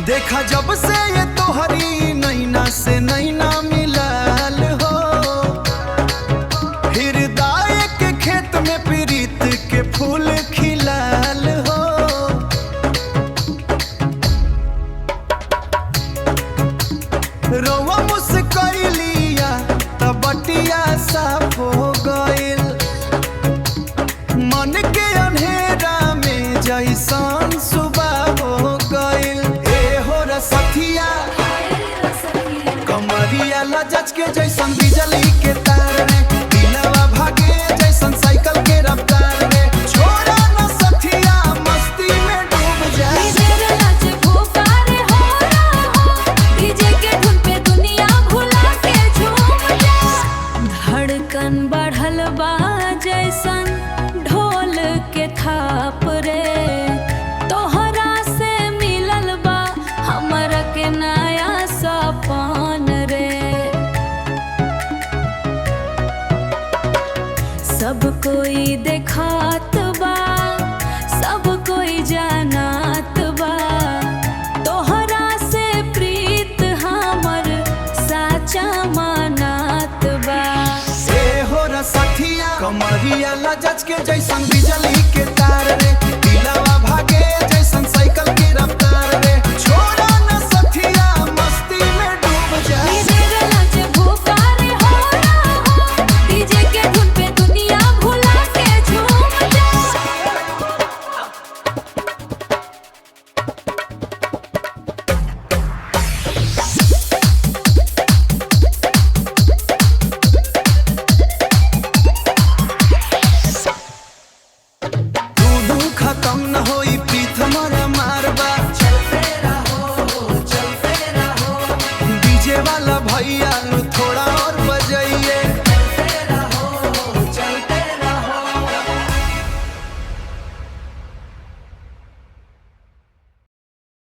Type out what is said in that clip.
देखा जब से ये तोहरी नैना से नैना मिलल हो, हृदय के खेत में प्रीत के फूल खिलल हो। रोवा मुस्कैलिया तब बटिया साफ हो गइल, मन के अंधेरा में जैसन सुबह हो गइल। सखिया कमरिया लजच के जैसन बिजली के तार रे, दिलवा भागे जैसन साइकिल के रफ्तार रे। छोड़ा न सखिया मस्ती में डूब जा, डीजे नाच पुकारे हो रहा हो, डीजे के धुन पे दुनिया भुला के झूम जा। धड़कन बढ़ल बा जैसन ढोल के थाप रे, नया सपन रे। सब कोई देखात बा, सब कोई जानत बा, तोहरा से प्रीत हमर साचा मानत बा। ए हो रा सखिया कमरिया लजच के जैसन बिजली के तार रे, दिलवा भागे जैसन साइकिल के रफ्तार।